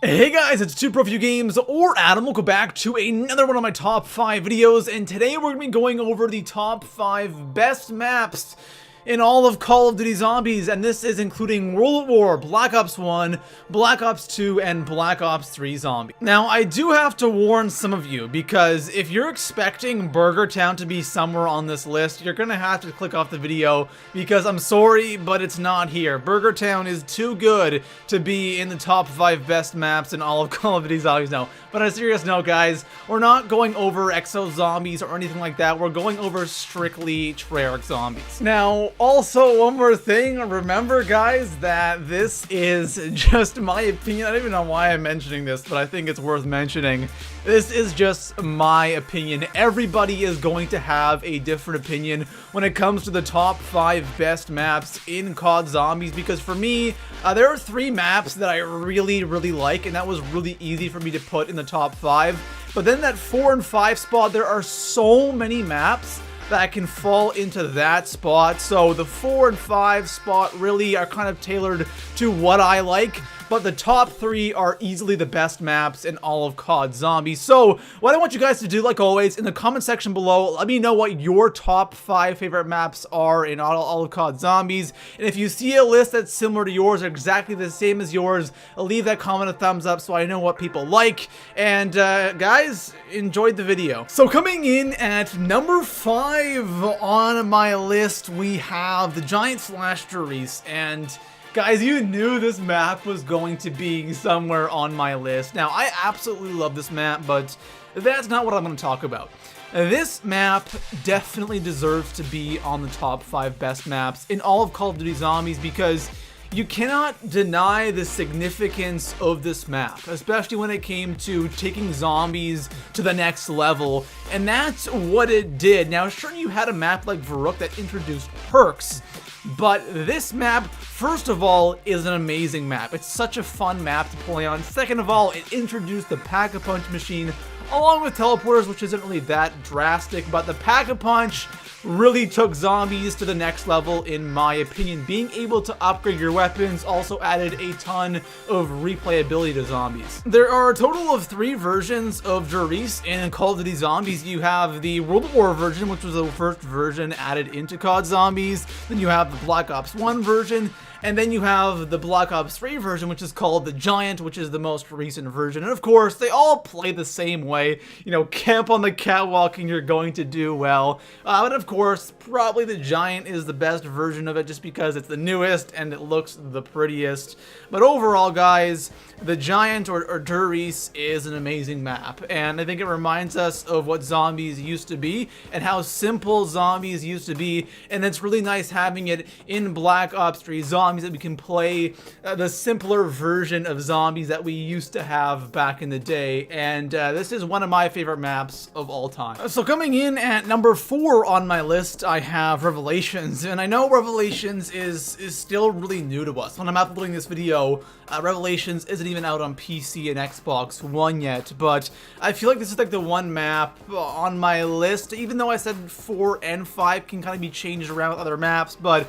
Hey guys, it's 2ProFewGames or Adam. Welcome back to another one of my top 5 videos, and today we're going to be going over the top 5 best maps in all of Call of Duty Zombies, and this is including World at War, Black Ops 1, Black Ops 2, and Black Ops 3 Zombies. Now, I do have to warn some of you, because if you're expecting Burger Town to be somewhere on this list, you're gonna have to click off the video, because I'm sorry, but it's not here. Burger Town is too good to be in the top 5 best maps in all of Call of Duty Zombies now. But on a serious note, guys, we're not going over Exo Zombies or anything like that. We're going over strictly Treyarch Zombies. Now, also, one more thing, remember guys that this is just my opinion. I don't even know why I'm mentioning this, but I think it's worth mentioning. This is just my opinion. Everybody is going to have a different opinion when it comes to the top 5 best maps in COD Zombies, because for me, there are 3 maps that I really like, and that was really easy for me to put in the top 5. But then that 4 and 5 spot, there are so many maps that can fall into that spot. So the 4 and 5 spot really are kind of tailored to what I like, but the top 3 are easily the best maps in all of COD Zombies. So what I want you guys to do, like always, in the comment section below, let me know what your top 5 favorite maps are in all of COD Zombies. And if you see a list that's similar to yours or exactly the same as yours, leave that comment a thumbs up so I know what people like. And guys, enjoyed the video. So coming in at number 5 on my list, we have the Giant Slash RIESE. And guys, you knew this map was going to be somewhere on my list. Now, I absolutely love this map, but that's not what I'm going to talk about. This map definitely deserves to be on the top 5 best maps in all of Call of Duty Zombies, because you cannot deny the significance of this map, especially when it came to taking zombies to the next level, and that's what it did. Now, sure, you had a map like Varuk that introduced perks, but this map, first of all, is an amazing map. It's such a fun map to play on. Second of all, it introduced the Pack-a-Punch machine along with teleporters, which isn't really that drastic, but the Pack-a-Punch really took zombies to the next level, in my opinion. Being able to upgrade your weapons also added a ton of replayability to zombies. There are a total of 3 versions of RIESE in Call of Duty Zombies. You have the World at War version, which was the first version added into COD Zombies. Then you have the Black Ops 1 version. And then you have the Black Ops 3 version, which is called the Giant, which is the most recent version. And of course, they all play the same way. You know, camp on the catwalk and you're going to do well. But of course, probably the Giant is the best version of it just because it's the newest and it looks the prettiest. But overall, guys, the Giant or RIESE is an amazing map. And I think it reminds us of what zombies used to be and how simple zombies used to be. And it's really nice having it in Black Ops 3 Zombies, that we can play the simpler version of zombies that we used to have back in the day, and this is one of my favorite maps of all time. So coming in at number 4 on my list, I have Revelations, and I know Revelations is still really new to us. When I'm uploading this video, Revelations isn't even out on PC and Xbox One yet, but I feel like this is like the one map on my list, even though I said 4 and 5 can kind of be changed around with other maps, but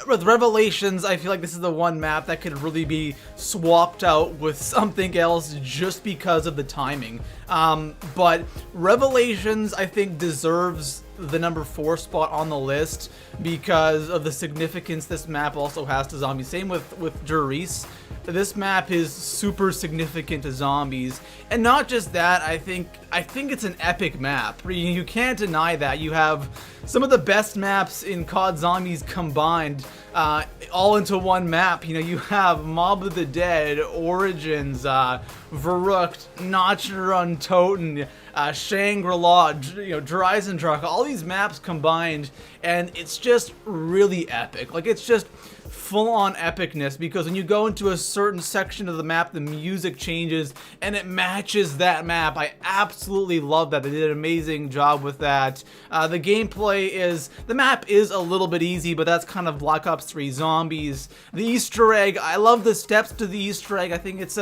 with Revelations, I feel like this is the one map that could really be swapped out with something else just because of the timing. But Revelations, I think, deserves the number 4 spot on the list because of the significance this map also has to zombies. Same with RIESE. This map is super significant to zombies, and not just that, I think it's an epic map. You can't deny that. You have some of the best maps in COD Zombies combined all into one map. You know, you have Mob of the Dead, Origins, Varuk, Notcher on Toten, Shangri-La, you know, EISENDRACHE, all these maps combined, and it's just really epic. Like, it's just full-on epicness, because when you go into a certain section of the map, the music changes and it matches that map. I absolutely love that. They did an amazing job with that. The gameplay the map is a little bit easy, but that's kind of Black Ops 3 Zombies. The Easter egg, I love the steps to the Easter egg. I think it's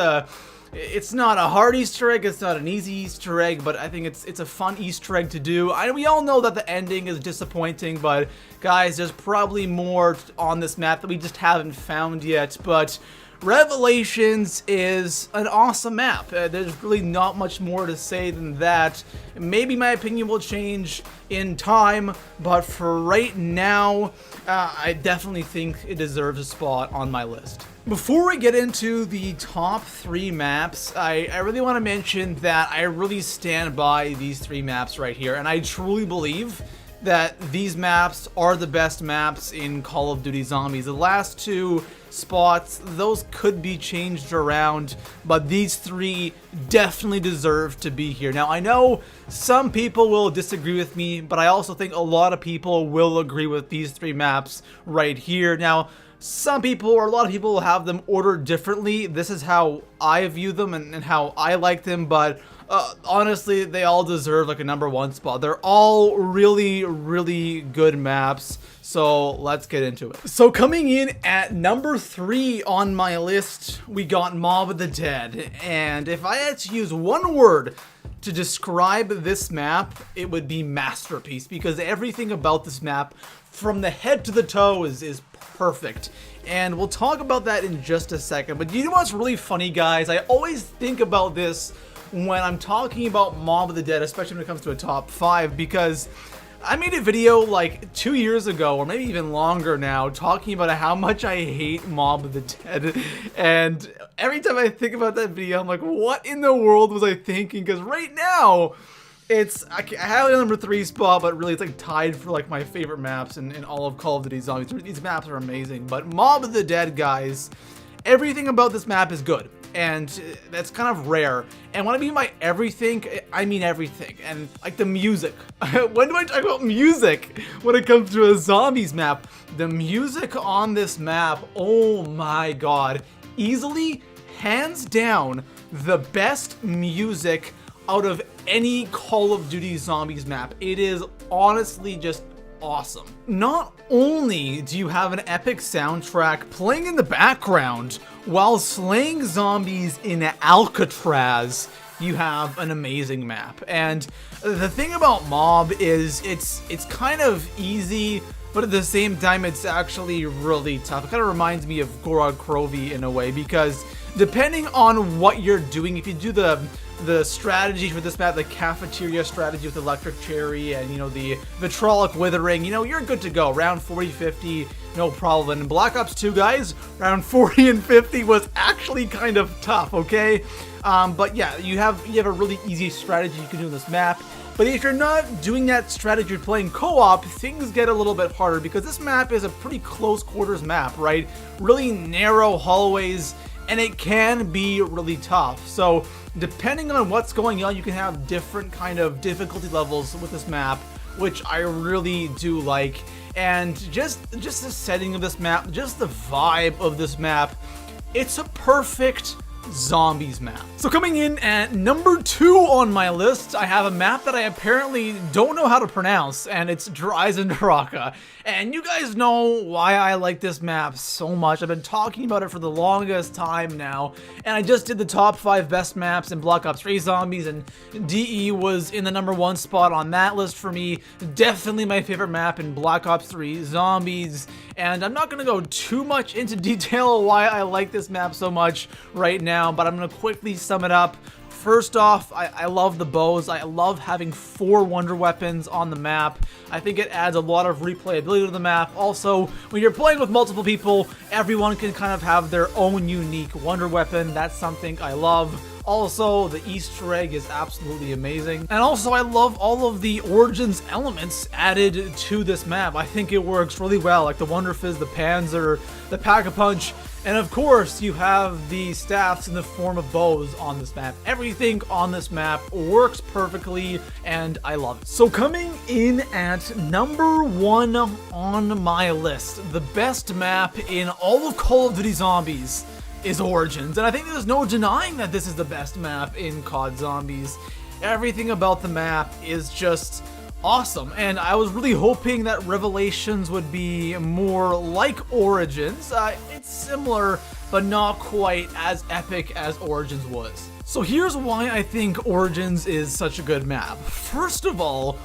not a hard Easter egg, it's not an easy Easter egg, but I think it's a fun Easter egg to do. We all know that the ending is disappointing, but guys, there's probably more on this map that we just haven't found yet. But Revelations is an awesome map. There's really not much more to say than that. Maybe my opinion will change in time, but for right now, I definitely think it deserves a spot on my list. Before we get into the top 3 maps, I really want to mention that I really stand by these 3 maps right here, and I truly believe that these maps are the best maps in Call of Duty Zombies. The last 2 spots, those could be changed around, but these 3 definitely deserve to be here. Now, I know some people will disagree with me, but I also think a lot of people will agree with these 3 maps right here. Now, some people, or a lot of people, will have them ordered differently. This is how I view them and how I like them, but honestly, they all deserve like a number 1 spot. They're all really, really good maps, so let's get into it. So coming in at number 3 on my list, we got Mob of the Dead, and if I had to use one word to describe this map, it would be masterpiece, because everything about this map, from the head to the toe, is perfect. And we'll talk about that in just a second. But you know what's really funny, guys? I always think about this when I'm talking about Mob of the Dead, especially when it comes to a top 5, because I made a video like 2 years ago, or maybe even longer now, talking about how much I hate Mob of the Dead. And every time I think about that video, I'm like, what in the world was I thinking? Because right now, I have it on number 3 spot, but really it's like tied for like my favorite maps in all of Call of Duty Zombies. These maps are amazing, but Mob of the Dead, guys, everything about this map is good, and that's kind of rare. And when I mean by everything, I mean everything. And like the music. When do I talk about music when it comes to a Zombies map? The music on this map, oh my god, easily, hands down, the best music out of any Call of Duty Zombies map. It is honestly just awesome. Not only do you have an epic soundtrack playing in the background while slaying zombies in Alcatraz, you have an amazing map. And the thing about Mob is it's kind of easy, but at the same time it's actually really tough. It kind of reminds me of Gorod Krovi in a way, because depending on what you're doing, if you do the strategy for this map, the cafeteria strategy with electric cherry and, you know, the vitrolic withering, you know, you're good to go. Round 40, 50, no problem. And Black Ops 2, guys, round 40 and 50 was actually kind of tough, okay? But yeah, you have a really easy strategy you can do in this map. But if you're not doing that strategy, you're playing co-op, things get a little bit harder, because this map is a pretty close quarters map, right? Really narrow hallways, and it can be really tough. So depending on what's going on, you can have different kind of difficulty levels with this map, which I really do like. And just the setting of this map, just the vibe of this map, it's a perfect Zombies map. So coming in at number 2 on my list, I have a map that I apparently don't know how to pronounce, and it's EISENDRACHE. And you guys know why I like this map so much. I've been talking about it for the longest time now, and I just did the top 5 best maps in Black Ops 3 Zombies, and DE was in the number 1 spot on that list for me. Definitely my favorite map in Black Ops 3 Zombies, and I'm not going to go too much into detail why I like this map so much right now, but I'm going to quickly sum it up. First off, I love the bows. I love having 4 wonder weapons on the map. I think it adds a lot of replayability to the map. Also, when you're playing with multiple people, everyone can kind of have their own unique wonder weapon. That's something I love. Also, the Easter egg is absolutely amazing. And also, I love all of the Origins elements added to this map. I think it works really well, like the Wonder Fizz, the Panzer, the Pack-a-Punch, and of course, you have the staffs in the form of bows on this map. Everything on this map works perfectly, and I love it. So coming in at number 1 on my list, the best map in all of Call of Duty Zombies is Origins. And I think there's no denying that this is the best map in COD Zombies. Everything about the map is just awesome, and I was really hoping that Revelations would be more like Origins. It's similar, but not quite as epic as Origins was. So here's why I think Origins is such a good map. First of all,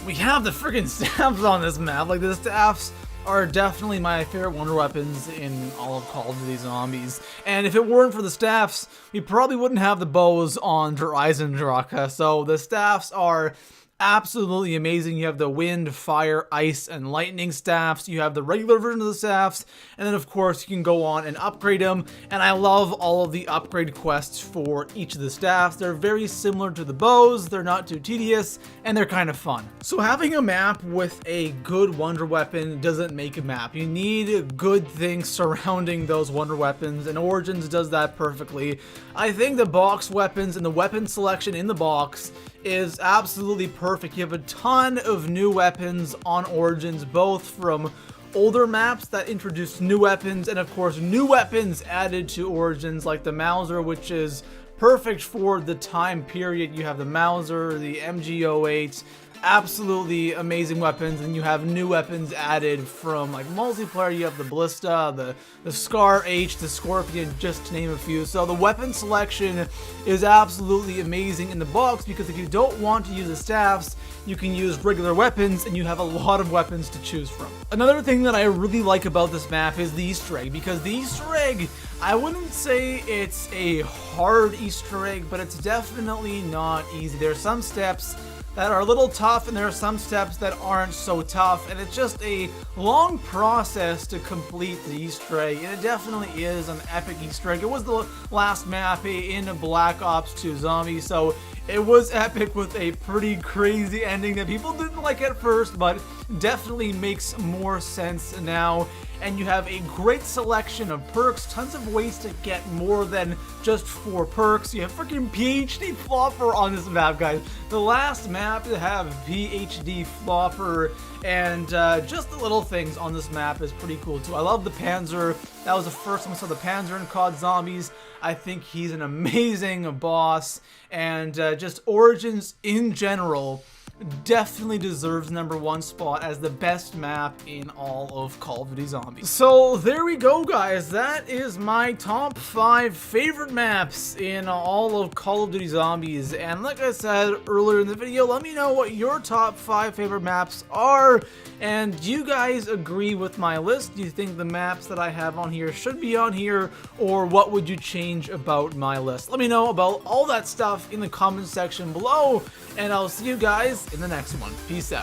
we have the freaking staffs on this map. Like, the staffs are definitely my favorite wonder weapons in all of Call of Duty Zombies. And if it weren't for the staffs, we probably wouldn't have the bows on Der EISENDRACHE. So the staffs are absolutely amazing. You have the wind, fire, ice, and lightning staffs. You have the regular version of the staffs, and then of course you can go on and upgrade them. And I love all of the upgrade quests for each of the staffs. They're very similar to the bows, they're not too tedious, and they're kind of fun. So having a map with a good wonder weapon doesn't make a map. You need good things surrounding those wonder weapons, and Origins does that perfectly. I think the box weapons and the weapon selection in the box is absolutely perfect. You have a ton of new weapons on Origins, both from older maps that introduced new weapons, and of course new weapons added to Origins, like the Mauser, which is perfect for the time period. You have the Mauser, the MG08, absolutely amazing weapons, and you have new weapons added from like multiplayer. You have the Ballista, the Scar H, the Scorpion, just to name a few. So the weapon selection is absolutely amazing in the box, because if you don't want to use the staffs, you can use regular weapons, and you have a lot of weapons to choose from. Another thing that I really like about this map is the Easter egg, because the Easter egg, I wouldn't say it's a hard Easter egg, but it's definitely not easy. There are some steps that are a little tough, and there are some steps that aren't so tough, and it's just a long process to complete the Easter egg, and it definitely is an epic Easter egg. It was the last map in Black Ops 2 Zombies, so it was epic with a pretty crazy ending that people didn't like at first, but definitely makes more sense now. And you have a great selection of perks, tons of ways to get more than just 4 perks. You have freaking PhD Flopper on this map, guys. The last map to have PhD Flopper, and just the little things on this map is pretty cool too. I love the Panzer. That was the first time I saw the Panzer in COD Zombies. I think he's an amazing boss, and just Origins in general definitely deserves #1 spot as the best map in all of Call of Duty Zombies. So there we go, guys. That is my top 5 favorite maps in all of Call of Duty Zombies. And like I said earlier in the video, let me know what your top 5 favorite maps are. And do you guys agree with my list? Do you think the maps that I have on here should be on here, or what would you change about my list? Let me know about all that stuff in the comment section below, and I'll see you guys in the next one. Peace out.